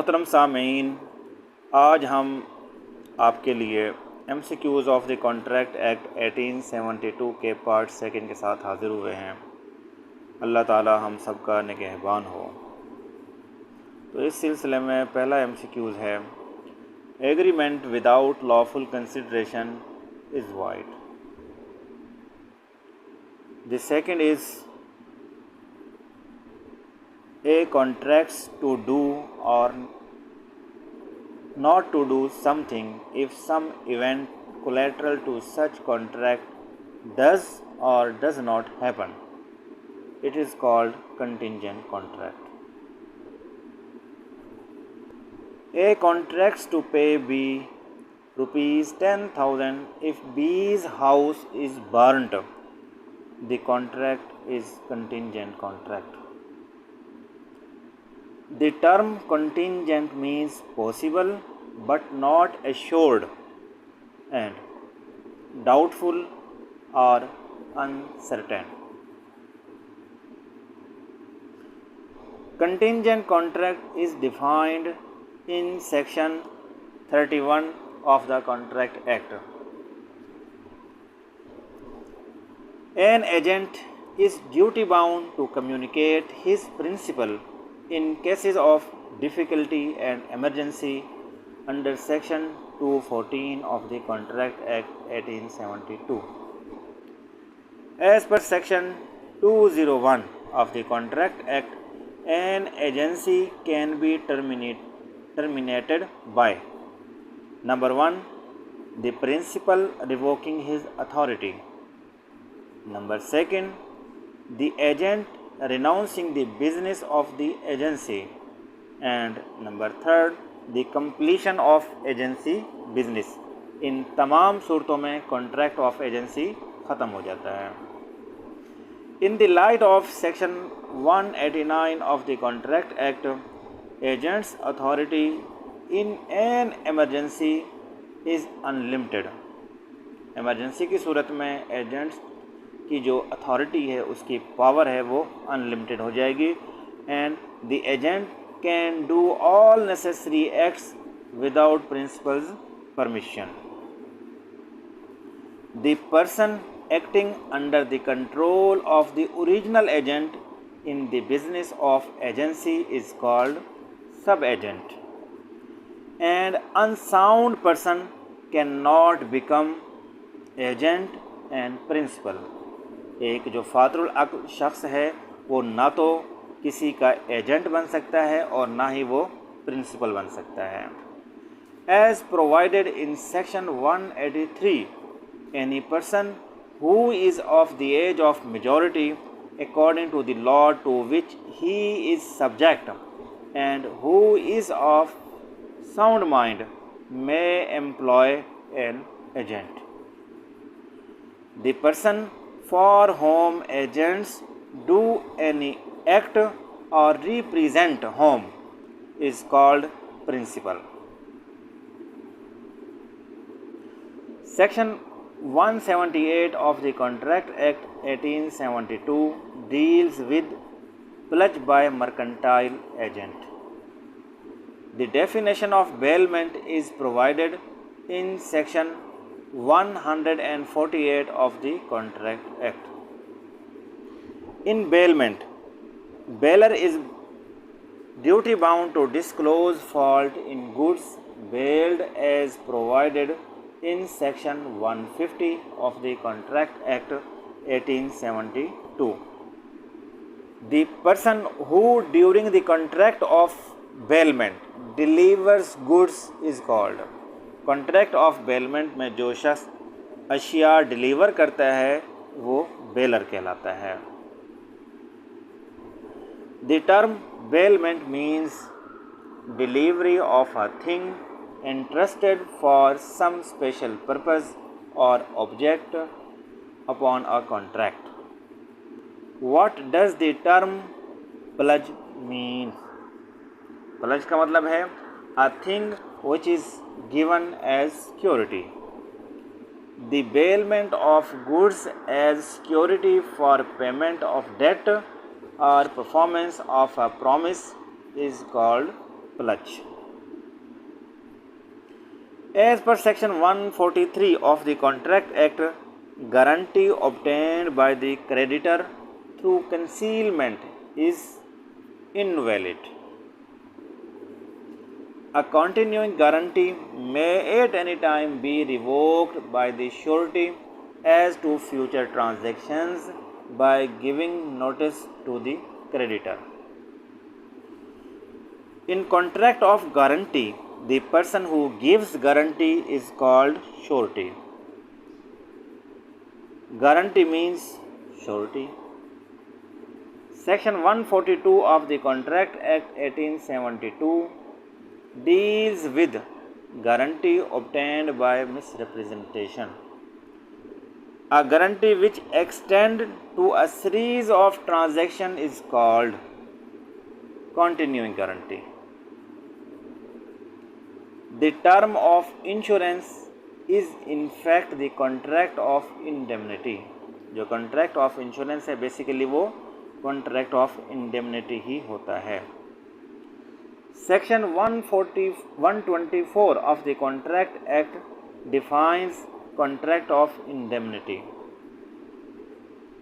मोहतरम सामीन, आज हम आपके लिए MCQs of the contract act 1872 के पार्ट सेकंड के साथ हाज़िर हुए हैं। अल्लाह ताला हम सब का निगहबान हो। तो इस सिलसिले में पहला MCQs है, agreement without lawful consideration is wide. The second is a contracts to do or not to do something if some event collateral to such contract does or does not happen. It is called contingent contract. A contracts to pay B rupees 10,000 if B's house is burnt. The contract is contingent contract. The term contingent means possible but not assured and doubtful or uncertain. Contingent contract is defined in section 31 of the Contract Act. An agent is duty bound to communicate his principal in cases of difficulty and emergency under section 214 of the Contract Act 1872. As per section 201 of the Contract Act, an agency can be terminated by: number 1, the principal revoking his authority; number 2, the agent renouncing the business of the agency; and number 3, the completion of agency business. इन तमाम सूरतों में contract of agency ख़त्म हो जाता है। In the light of section 189 of the contract act, agents authority in an emergency is unlimited. Emergency की सूरत में agents की जो अथॉरिटी है, उसकी पावर है, वो अनलिमिटेड हो जाएगी। And the agent can do all necessary acts without principal's permission. The person acting under the control of the original agent in the business of agency is called sub agent. And unsound person can not become agent and principal. एक जो फातरुल अक्ल शख्स है, वो ना तो किसी का एजेंट बन सकता है और ना ही वो प्रिंसिपल बन सकता है। As provided in section 183, any person who is of the age of majority according to the law to which he is subject and who is of sound mind may employ an agent. The person for whom agents do any act or represent whom is called principal. Section 178 of the Contract Act 1872 deals with pledge by mercantile agent. The definition of bailment is provided in section 148 of the Contract Act. In bailment, bailer is duty bound to disclose fault in goods bailed as provided in section 150 of the Contract Act 1872. The person who during the contract of bailment delivers goods is called। Contract of bailment में जो शख्स अशिया deliver करता है, वो baler कहलाता है। The term bailment means delivery of a thing entrusted for some special purpose or object upon a contract. What does the term pledge mean? Pledge का मतलब है a thing which is given as security. The bailment of goods as security for payment of debt or performance of a promise is called pledge. As per section 143 of the Contract Act, guarantee obtained by the creditor through concealment is invalid. A continuing guarantee may at any time be revoked by the surety as to future transactions by giving notice to the creditor. In contract of guarantee, the person who gives guarantee is called surety. Guarantee means surety. Section 142 of the Contract Act 1872 deals with guarantee obtained by misrepresentation. A guarantee which extends to a series of transactions is called continuing guarantee. The term of insurance is in fact the contract of indemnity. जो contract of insurance है basically वो contract of indemnity ही होता है. Section 124 of the Contract Act defines contract of indemnity.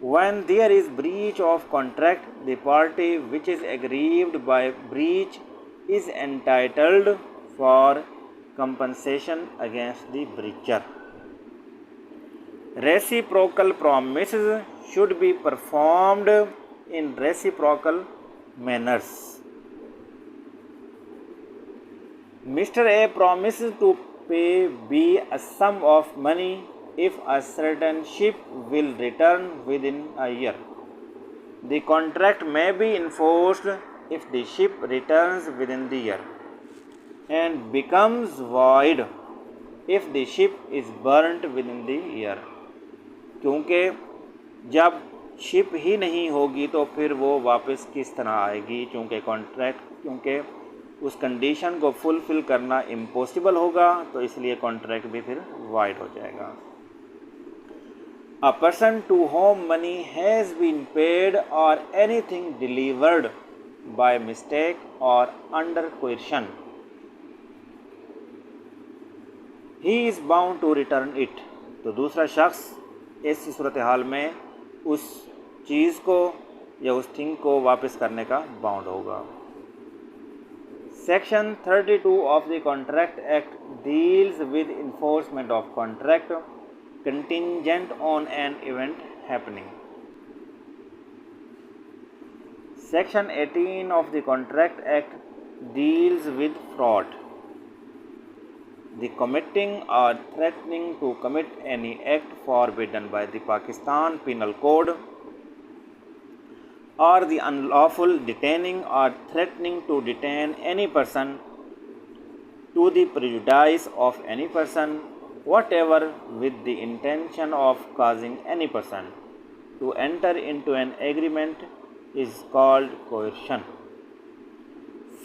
When there is breach of contract, the party which is aggrieved by breach is entitled for compensation against the breacher. Reciprocal promises should be performed in reciprocal manners. Mr. A promises to pay B a sum of money if a certain ship will return within a year. The contract may be enforced if the ship returns within the year and becomes void if the ship is burnt within the year. क्योंकि जब ship ही नहीं होगी तो फिर वो वापस किस तरह आएगी, क्योंकि उस कंडीशन को फुलफ़िल करना इम्पॉसिबल होगा, तो इसलिए कॉन्ट्रैक्ट भी फिर वाइड हो जाएगा. A person to whom money has been paid or anything delivered by mistake or under coercion, he is bound to return it. तो दूसरा शख्स ऐसी सूरत हाल में उस चीज़ को या उस थिंग को वापस करने का बाउंड होगा. Section 32 of the Contract Act deals with enforcement of contract contingent on an event happening. Section 18 of the Contract Act deals with fraud. The committing or threatening to commit any act forbidden by the Pakistan Penal Code, or the unlawful detaining or threatening to detain any person to the prejudice of any person, whatever, with the intention of causing any person to enter into an agreement, is called coercion.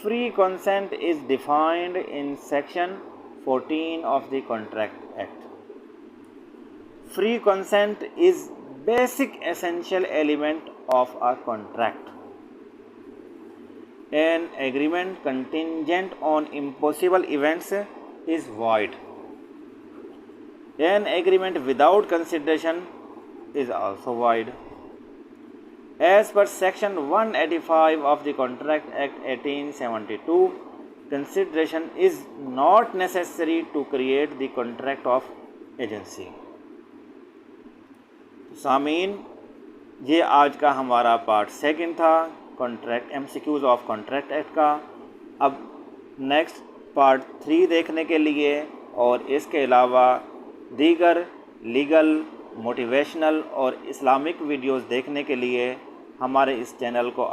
Free consent is defined in Section 14 of the Contract Act. Free consent is basic essential element of a contract. An agreement contingent on impossible events is void. An agreement without consideration is also void. As per Section 185 of the Contract Act 1872, consideration is not necessary to create the contract of agency. सामीन, ये आज का हमारा part 2 था contract MCQs of contract act का. अब next part 3 देखने के लिए और इसके अलावा दीगर लीगल, मोटिवेशनल और इस्लामिक वीडियोस देखने के लिए हमारे इस चैनल को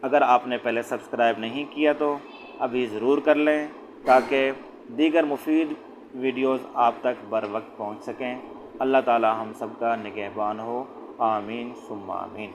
अगर आपने पहले सब्सक्राइब नहीं किया तो अभी ज़रूर कर लें, ताकि दीगर मुफीद वीडियोस आप तक बर वक्त पहुँच सकें. अल्लाह ताला हम सब का निगहबान हो. आमीन सुम्मा आमीन.